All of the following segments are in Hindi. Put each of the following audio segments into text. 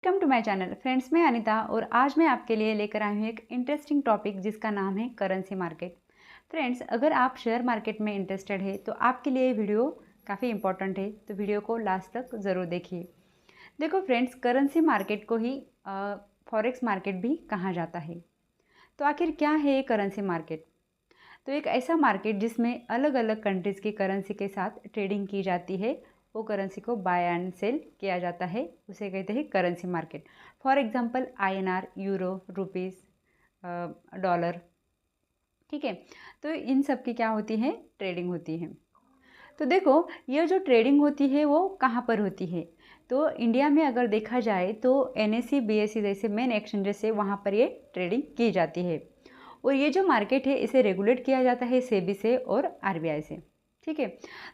Welcome to my channel friends. मैं अनिता और आज मैं आपके लिए लेकर आई हूँ एक इंटरेस्टिंग टॉपिक जिसका नाम है करेंसी मार्केट। फ्रेंड्स, अगर आप शेयर मार्केट में इंटरेस्टेड है तो आपके लिए ये वीडियो काफ़ी इंपॉर्टेंट है, तो वीडियो को लास्ट तक ज़रूर देखिए। देखो फ्रेंड्स, करेंसी मार्केट को ही फॉरेक्स मार्केट भी कहा जाता है। तो आखिर क्या है ये करेंसी मार्केट? तो एक ऐसा मार्केट जिसमें अलग अलग कंट्रीज़ की करेंसी के साथ ट्रेडिंग की जाती है, वो करेंसी को बाय एंड सेल किया जाता है, उसे कहते हैं currency market. For example INR, euro, rupees, dollar. ठीक है, तो इन सब की क्या होती है, ट्रेडिंग होती है। तो देखो, ये जो ट्रेडिंग होती है वो कहाँ पर होती है? तो इंडिया में अगर देखा जाए तो एनएसई, बीएसई जैसे मेन एक्सचेंजेस से वहाँ पर ये ट्रेडिंग की जाती है। और ये जो मार्केट है इसे रेगुलेट किया जाता है सेबी से और आरबीआई से। ठीक है,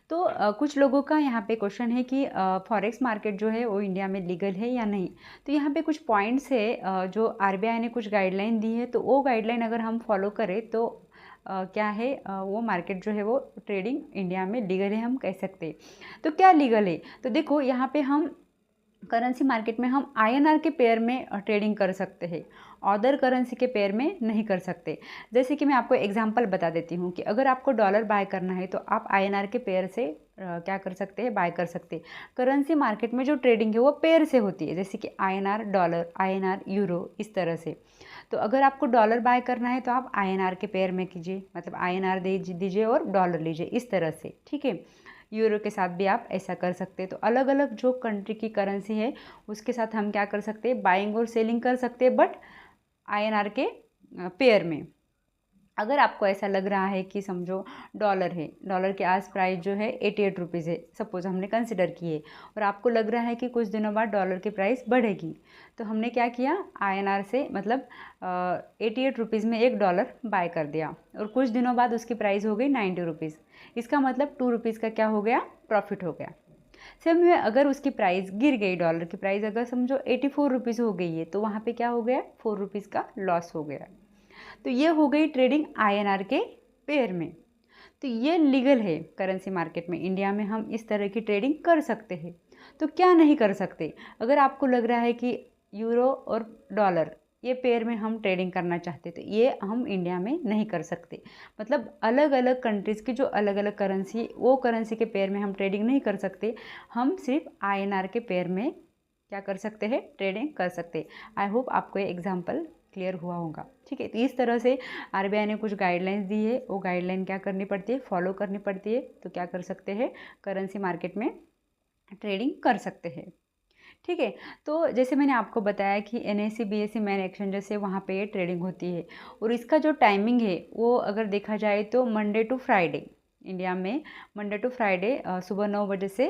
तो कुछ लोगों का यहाँ पे क्वेश्चन है कि फॉरेक्स मार्केट जो है वो इंडिया में लीगल है या नहीं। तो यहाँ पे कुछ पॉइंट्स है, जो आरबीआई ने कुछ गाइडलाइन दी है, तो वो गाइडलाइन अगर हम फॉलो करें तो क्या है, वो मार्केट जो है वो ट्रेडिंग इंडिया में लीगल है, हम कह सकते हैं। तो क्या लीगल है? तो देखो, यहाँ पे हम करेंसी मार्केट में हम आईएनआर के पेयर में ट्रेडिंग कर सकते हैं, अदर करेंसी के पेयर में नहीं कर सकते। जैसे कि मैं आपको एग्जांपल बता देती हूँ कि अगर आपको डॉलर बाय करना है तो आप आईएनआर के पेयर से क्या कर सकते हैं, बाय कर सकते हैं। करेंसी मार्केट में जो ट्रेडिंग है वो पेयर से होती है, जैसे कि आईएनआर डॉलर, आईएनआर यूरो, इस तरह से। तो अगर आपको डॉलर बाय करना है तो आप आईएनआर के पेयर में कीजिए, मतलब आईएनआर दीजिए और डॉलर लीजिए, इस तरह से। ठीक है, यूरो के साथ भी आप ऐसा कर सकते हैं। तो अलग अलग जो कंट्री की करेंसी है उसके साथ हम क्या कर सकते हैं, बाइंग और सेलिंग कर सकते हैं, बट आईएनआर के पेयर में। अगर आपको ऐसा लग रहा है कि समझो डॉलर है, डॉलर के आज प्राइस जो है 88 रुपीज़ है, सपोज हमने कंसिडर किए, और आपको लग रहा है कि कुछ दिनों बाद डॉलर की प्राइस बढ़ेगी, तो हमने क्या किया, आईएनआर से मतलब 88 रुपीज़ में एक डॉलर बाय कर दिया, और कुछ दिनों बाद उसकी प्राइस हो गई 90 रुपीज़। इसका मतलब 2 रुपीज़ का क्या हो गया, प्रॉफिट हो गया। सेम में अगर उसकी प्राइस गिर गई, डॉलर की प्राइस अगर समझो 84 रुपीज़ हो गई है, तो वहाँ पे क्या हो गया, 4 रुपीज़ का लॉस हो गया। तो ये हो गई ट्रेडिंग आईएनआर के पेयर में। तो ये लीगल है करेंसी मार्केट में, इंडिया में हम इस तरह की ट्रेडिंग कर सकते हैं। तो क्या नहीं कर सकते? अगर आपको लग रहा है कि यूरो और डॉलर ये पेयर में हम ट्रेडिंग करना चाहते, तो ये हम इंडिया में नहीं कर सकते। मतलब अलग अलग कंट्रीज़ की जो अलग अलग करेंसी, वो करेंसी के पेयर में हम ट्रेडिंग नहीं कर सकते। हम सिर्फ आईएनआर के पेयर में क्या कर सकते हैं, ट्रेडिंग कर सकते। आई होप आपको ये एग्जाम्पल क्लियर हुआ होगा। ठीक है, तो इस तरह से आरबीआई ने कुछ गाइडलाइंस दी है, वो गाइडलाइन क्या करनी पड़ती है, फॉलो करनी पड़ती है। तो क्या कर सकते हैं, करेंसी मार्केट में ट्रेडिंग कर सकते हैं। ठीक है, तो जैसे मैंने आपको बताया कि एनएसई, बीएसई मेन एक्सचेंजेस से वहाँ पे ये ट्रेडिंग होती है, और इसका जो टाइमिंग है वो अगर देखा जाए तो मंडे टू फ्राइडे, इंडिया में मंडे टू फ्राइडे सुबह 9 बजे से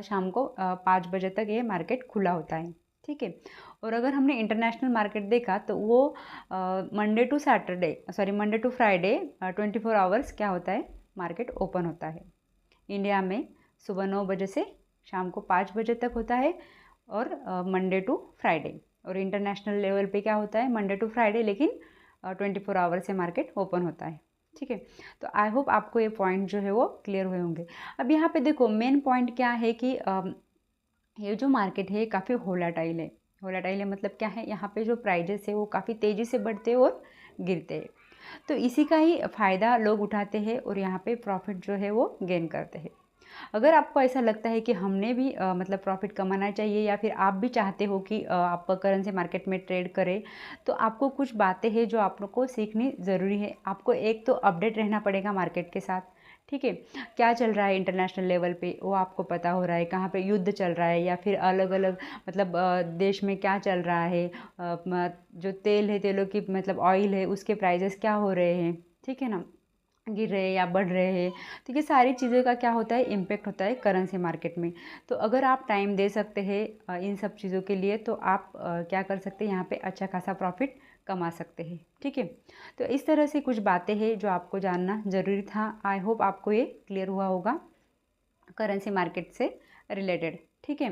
शाम को 5 बजे तक ये मार्केट खुला होता है। ठीक है, और अगर हमने इंटरनेशनल मार्केट देखा तो वो मंडे टू फ्राइडे 24 आवर्स क्या होता है, मार्केट ओपन होता है। इंडिया में सुबह 9 बजे से शाम को 5 बजे तक होता है, और मंडे टू फ्राइडे। और इंटरनेशनल लेवल पे क्या होता है, मंडे टू फ्राइडे, लेकिन 24 आवर से मार्केट ओपन होता है। ठीक है, तो आई होप आपको ये पॉइंट जो है वो क्लियर हुए होंगे। अब यहाँ पे देखो, मेन पॉइंट क्या है कि ये जो मार्केट है काफ़ी वोलेटाइल है। वोलेटाइल है मतलब क्या है, यहाँ पे जो प्राइजेस है वो काफ़ी तेज़ी से बढ़ते हैं और गिरते हैं। तो इसी का ही फ़ायदा लोग उठाते हैं और यहाँ पे प्रॉफिट जो है वो गेन करते हैं। अगर आपको ऐसा लगता है कि हमने भी मतलब प्रॉफिट कमाना चाहिए, या फिर आप भी चाहते हो कि आप करेंसी मार्केट में ट्रेड करें, तो आपको कुछ बातें हैं जो आप लोग को सीखनी ज़रूरी है। आपको एक तो अपडेट रहना पड़ेगा मार्केट के साथ। ठीक है, क्या चल रहा है इंटरनेशनल लेवल पे वो आपको पता हो रहा है, कहाँ पे युद्ध चल रहा है, या फिर अलग अलग मतलब देश में क्या चल रहा है, जो तेल है, तेलों की मतलब ऑयल है, उसके प्राइजेस क्या हो रहे हैं। ठीक है ना, गिर रहे हैं या बढ़ रहे हैं। तो ये सारी चीज़ों का क्या होता है, इम्पेक्ट होता है करेंसी मार्केट में। तो अगर आप टाइम दे सकते हैं इन सब चीज़ों के लिए, तो आप क्या कर सकते हैं, यहाँ पे अच्छा खासा प्रॉफिट कमा सकते हैं। ठीक है, तो इस तरह से कुछ बातें हैं जो आपको जानना ज़रूरी था। आई होप आपको ये क्लियर हुआ होगा करेंसी मार्केट से रिलेटेड। ठीक है,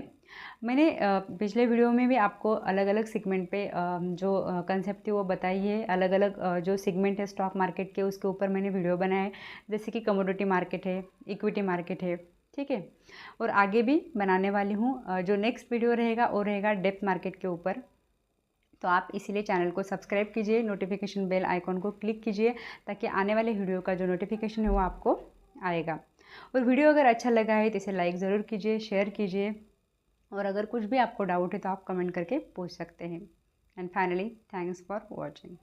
मैंने पिछले वीडियो में भी आपको अलग अलग सेगमेंट पे जो कंसेप्ट थी वो बताई है। अलग अलग जो सेगमेंट है स्टॉक मार्केट के, उसके ऊपर मैंने वीडियो बनाया है, जैसे कि कमोडिटी मार्केट है, इक्विटी मार्केट है। ठीक है। और आगे भी बनाने वाली हूँ। जो नेक्स्ट वीडियो रहेगा वो रहेगा डेप्थ मार्केट के ऊपर। तो आप इसीलिए चैनल को सब्सक्राइब कीजिए, नोटिफिकेशन बेल आइकॉन को क्लिक कीजिए ताकि आने वाले वीडियो का जो नोटिफिकेशन है वो आपको आएगा। और वीडियो अगर अच्छा लगा है तो इसे लाइक ज़रूर कीजिए, शेयर कीजिए, और अगर कुछ भी आपको डाउट है तो आप कमेंट करके पूछ सकते हैं। And finally thanks for watching.